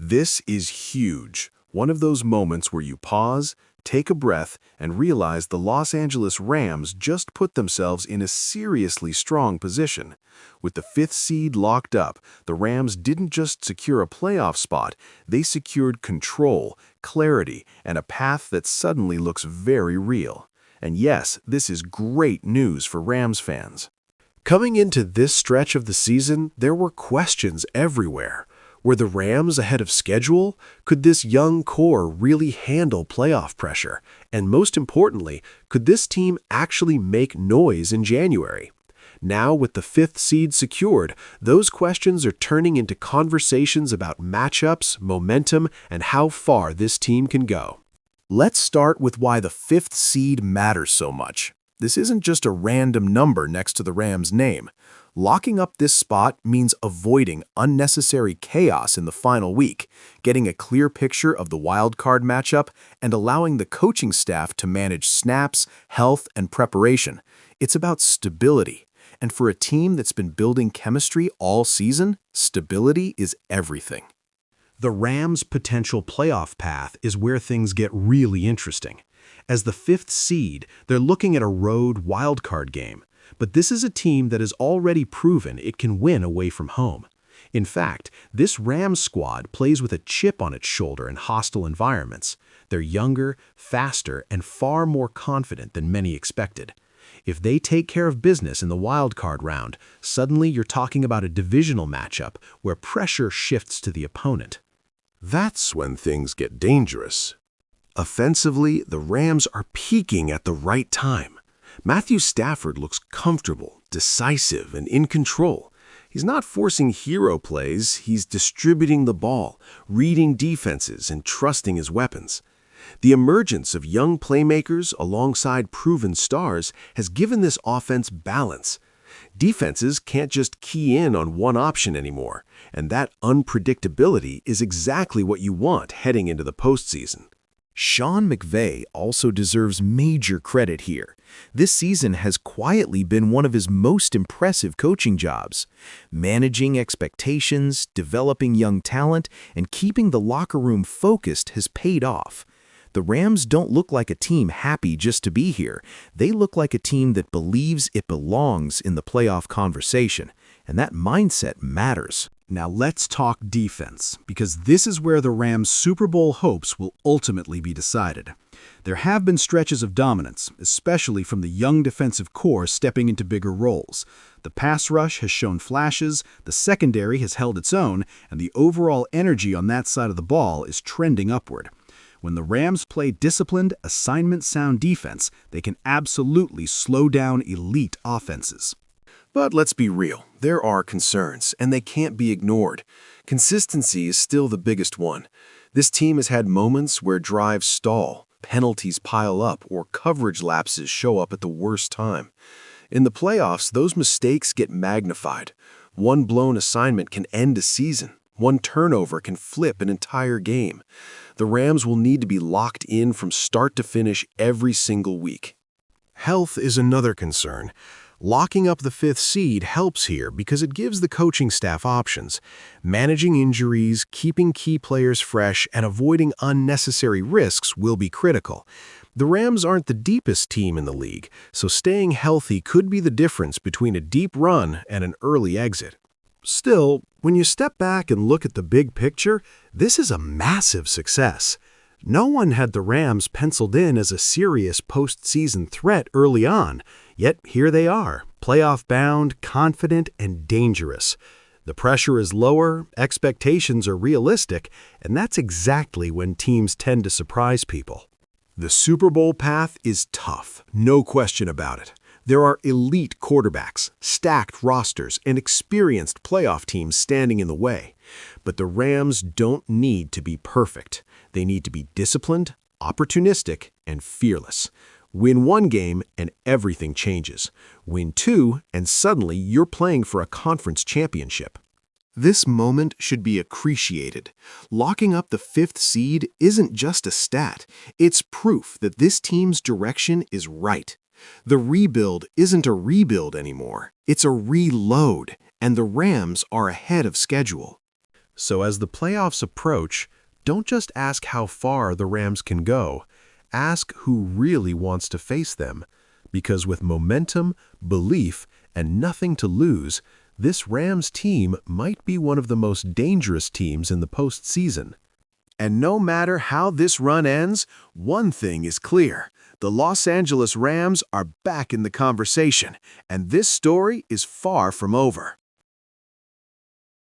This is huge. One of those moments where you pause, take a breath, and realize the Los Angeles Rams just put themselves in a seriously strong position. With the fifth seed locked up, the Rams didn't just secure a playoff spot, they secured control, clarity, and a path that suddenly looks very real. And yes, this is great news for Rams fans. Coming into this stretch of the season, there were questions everywhere. Were the Rams ahead of schedule? Could this young core really handle playoff pressure? And most importantly, could this team actually make noise in January? Now, with the fifth seed secured, those questions are turning into conversations about matchups, momentum, and how far this team can go. Let's start with why the fifth seed matters so much. This isn't just a random number next to the Rams' name. Locking up this spot means avoiding unnecessary chaos in the final week, getting a clear picture of the wildcard matchup, and allowing the coaching staff to manage snaps, health, and preparation. It's about stability. And for a team that's been building chemistry all season, stability is everything. The Rams' potential playoff path is where things get really interesting. As the fifth seed, they're looking at a road wildcard game. But this is a team that has already proven it can win away from home. In fact, this Rams squad plays with a chip on its shoulder in hostile environments. They're younger, faster, and far more confident than many expected. If they take care of business in the wildcard round, suddenly you're talking about a divisional matchup where pressure shifts to the opponent. That's when things get dangerous. Offensively, the Rams are peaking at the right time. Stafford looks comfortable, decisive, and in control. He's not forcing hero plays, he's distributing the ball, reading defenses, and trusting his weapons. The emergence of young playmakers alongside proven stars has given this offense balance. Defenses can't just key in on one option anymore, and that unpredictability is exactly what you want heading into the postseason. Sean McVay also deserves major credit here. This season has quietly been one of his most impressive coaching jobs. Managing expectations, developing young talent, and keeping the locker room focused has paid off. The Rams don't look like a team happy just to be here. They look like a team that believes it belongs in the playoff conversation, and that mindset matters. Now let's talk defense, because this is where the Rams' Super Bowl hopes will ultimately be decided. There have been stretches of dominance, especially from the young defensive core stepping into bigger roles. The pass rush has shown flashes, the secondary has held its own, and the overall energy on that side of the ball is trending upward. When the Rams play disciplined, assignment-sound defense, they can absolutely slow down elite offenses. But let's be real, there are concerns, and they can't be ignored. Consistency is still the biggest one. This team has had moments where drives stall, penalties pile up, or coverage lapses show up at the worst time. In the playoffs, those mistakes get magnified. One blown assignment can end a season. One turnover can flip an entire game. The Rams will need to be locked in from start to finish every single week. Health is another concern. Locking up the fifth seed helps here because it gives the coaching staff options. Managing injuries, keeping key players fresh, and avoiding unnecessary risks will be critical. The Rams aren't the deepest team in the league, so staying healthy could be the difference between a deep run and an early exit. Still, when you step back and look at the big picture, this is a massive success. No one had the Rams penciled in as a serious postseason threat early on, yet here they are, playoff-bound, confident, and dangerous. The pressure is lower, expectations are realistic, and that's exactly when teams tend to surprise people. The Super Bowl path is tough, no question about it. There are elite quarterbacks, stacked rosters, and experienced playoff teams standing in the way. But the Rams don't need to be perfect. They need to be disciplined, opportunistic, and fearless. Win one game and everything changes. Win two and suddenly you're playing for a conference championship. This moment should be appreciated. Locking up the fifth seed isn't just a stat. It's proof that this team's direction is right. The rebuild isn't a rebuild anymore. It's a reload, and the Rams are ahead of schedule. So as the playoffs approach, don't just ask how far the Rams can go. Ask who really wants to face them. Because with momentum, belief, and nothing to lose, this Rams team might be one of the most dangerous teams in the postseason. And no matter how this run ends, one thing is clear. The Los Angeles Rams are back in the conversation, and this story is far from over.